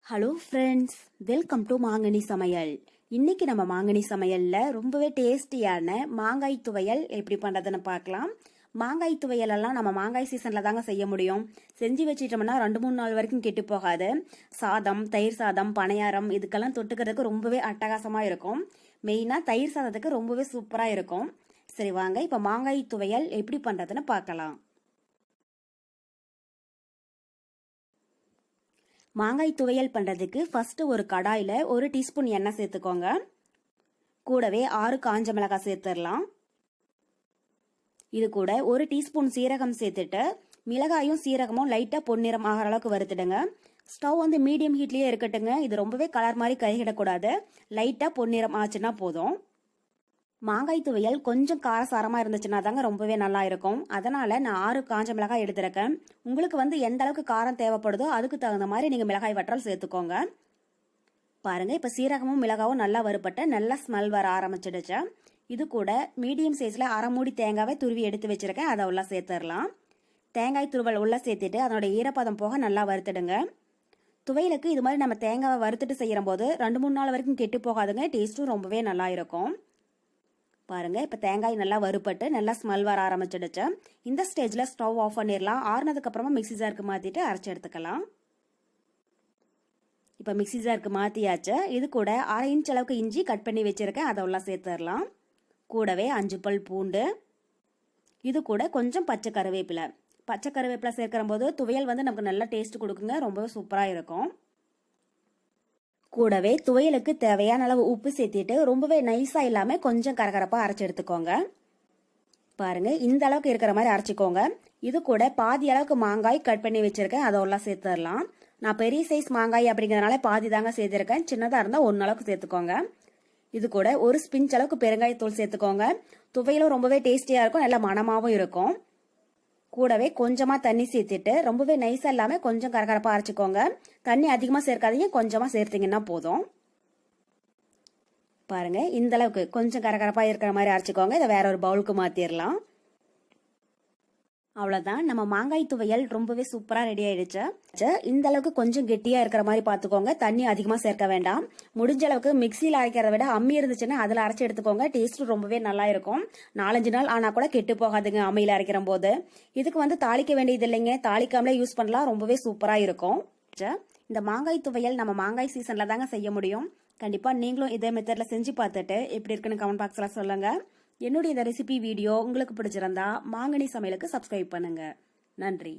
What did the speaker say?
Hello friends, welcome to மாங்கனி சமையல். இன்னைக்கு நம்ம மாங்கனி சமையல்ல ரொம்பவே டேஸ்டியான மாங்காய் துவையல் எப்படி பண்றதுன்னு பார்க்கலாம். மாங்காய் துவையல் எல்லாம் நம்ம மாங்காய் சீசன்ல தாங்க செய்ய முடியும். செஞ்சு வச்சிட்டோம்னா 2-3 நாள் வரைக்கும் கெட்டு போகாது. சாதம், தயிர் சாதம், பணியாரம் இதுக்கெல்லாம் தொட்டுக்கிறதுக்கு ரொம்பவே அட்டகாசமா இருக்கும். மெயினா தயிர் சாதத்துக்கு ரொம்பவே சூப்பரா இருக்கும். சரி வாங்க, இப்ப மாங்காய் துவையல் எப்படி பண்றதுன்னு பார்க்கலாம். மாங்காய் துவையல் பண்றதுக்கு ஃபர்ஸ்ட் ஒரு கடாயில 1 டீஸ்பூன் எண்ணெய் சேர்த்துக்கோங்க. கூடவே 6 காஞ்ச மிளகாய் சேர்த்துடலாம். இது கூட 1 டீஸ்பூன் சீரகம் சேர்த்துட்டு மிளகாயும் சீரகமும் லைட்டா பொன்னிறம் ஆகிற அளவுக்கு வறுத்துடுங்க. ஸ்டவ் வந்து மீடியம் ஹீட்லயே இருக்கட்டுங்க. இது ரொம்பவே கலர் மாதிரி கருகிடக்கூடாது. லைட்டா பொன்னிறம் ஆச்சுன்னா போதும். மாங்காய் துவையல் கொஞ்சம் காரசாரமா இருந்துச்சுன்னா தாங்க ரொம்பவே நல்லா இருக்கும். அதனால நான் 6 காஞ்ச மிளகாய் எடுத்திருக்கேன். உங்களுக்கு வந்து எந்த அளவுக்கு காரம் தேவைப்படுதோ அதுக்கு தகுந்த மாதிரி நீங்க மிளகாய் வற்றல் சேர்த்துக்கோங்க. பாருங்க, இப்ப சீரகமும் மிளகாவும் நல்லா வறுபட்டு நல்லா ஸ்மெல் வர ஆரம்பிச்சிடுச்சு. இது கூட மீடியம் சைஸ்ல 1/2 மூடி தேங்காவை துருவி எடுத்து வச்சிருக்கேன். அதை உள்ள சேர்த்துடலாம். தேங்காய் துருவல் உள்ள சேர்த்துட்டு அதனோட ஈரப்பதம் போக நல்லா வறுத்துடுங்க. துவையலுக்கு இது மாதிரி நம்ம தேங்காவை வறுத்துட்டு செய்யற போது 2-3 நாள் வரைக்கும் கெட்டு போகாதுங்க. டேஸ்ட்டும் ரொம்பவே நல்லா இருக்கும். பாருங்க, இப்ப தேங்காய் நல்லா வறுபட்டு நல்லா ஸ்மெல் வர ஆரம்பிச்சிடுச்சு. இந்த ஸ்டேஜ்ல ஸ்டவ் ஆஃப் பண்ணிடலாம். ஆறுனதுக்கு அப்புறமா மிக்ஸி ஜாருக்கு மாத்திட்டு அரைச்சு எடுத்துக்கலாம். இப்ப மிக்ஸி ஜாருக்கு மாத்தியாச்சு. இது கூட 1/2 இன்ச் அளவுக்கு இஞ்சி கட் பண்ணி வச்சிருக்கேன். அதை உள்ள சேர்த்துடலாம். கூடவே 5 பல் பூண்டு, இது கூட கொஞ்சம் பச்சை கருவேப்பிலை. பச்சை கருவேப்பிலை சேர்க்கிற போது துவையல் வந்து நமக்கு நல்ல டேஸ்ட் கொடுக்குங்க. ரொம்பவே சூப்பரா இருக்கும். கூடவே துவையலுக்கு தேவையான அளவு உப்பு சேர்த்திட்டு ரொம்பவே நைஸா இல்லாம கொஞ்சம் கரகரப்பா அரைச்சு எடுத்துக்கோங்க. பாருங்க, இந்த அளவுக்கு இருக்கிற மாதிரி அரைச்சிக்கோங்க. இது கூட பாதி அளவுக்கு மாங்காய் கட் பண்ணி வச்சிருக்கேன். அதை எல்லாம் சேர்த்துடலாம். நான் பெரிய சைஸ் மாங்காய் அப்படிங்கறதுனால பாதி தாங்க சேர்த்திருக்கேன். சின்னதா இருந்தா 1 அளவுக்கு சேர்த்துக்கோங்க. இது கூட 1 ஸ்பிஞ்ச் அளவுக்கு பெருங்காயத்தூள் சேர்த்துக்கோங்க. துவையலும் ரொம்பவே டேஸ்டியா இருக்கும், நல்ல மணமாவும் இருக்கும். கூடவே கொஞ்சமா தண்ணி சேர்த்துட்டு ரொம்பவே நைஸா இல்லாம கொஞ்சம் கரகரப்பா அரைச்சிக்கோங்க. தண்ணி அதிகமா சேர்க்காதீங்க, கொஞ்சமா சேர்த்தீங்கன்னா போதும். பாருங்க, இந்த அளவுக்கு கொஞ்சம் கரகரப்பா இருக்கிற மாதிரி அரைச்சிக்கோங்க. இதை வேற ஒரு பவுலுக்கு மாத்திரலாம். அவ்வளவுதான், நம்ம மாங்காய் துவையல் ரொம்பவே சூப்பரா ரெடி ஆயிடுச்சு. இந்த அளவுக்கு கொஞ்சம் கெட்டியா இருக்கிற மாதிரி பாத்துக்கோங்க. தண்ணி அதிகமா சேர்க்க வேண்டாம். முடிஞ்ச அளவுக்கு மிக்சியில அரைக்கிறத விட அம்மி இருந்துச்சுன்னா அதுல அரைச்சு எடுத்துக்கோங்க. டேஸ்ட் ரொம்பவே நல்லா இருக்கும். 4-5 நாள் ஆனா கூட கெட்டு போகாதுங்க அம்மியில அரைக்கிற போது. இதுக்கு வந்து தாளிக்க வேண்டியது இல்லைங்க, தாளிக்காமலே யூஸ் பண்ணலாம். ரொம்பவே சூப்பரா இருக்கும். இந்த மாங்காய் துவையல் நம்ம மாங்காய் சீசன்ல தாங்க செய்ய முடியும். கண்டிப்பா நீங்களும் இதே மெத்தட்ல செஞ்சு பார்த்துட்டு எப்படி இருக்குன்னு கமெண்ட் பாக்ஸ்ல சொல்லுங்க. என்னுடைய இந்த ரெசிபி வீடியோ உங்களுக்கு பிடிச்சிருந்தா மாங்கனி சமையலுக்கு சப்ஸ்கிரைப் பண்ணுங்க. நன்றி.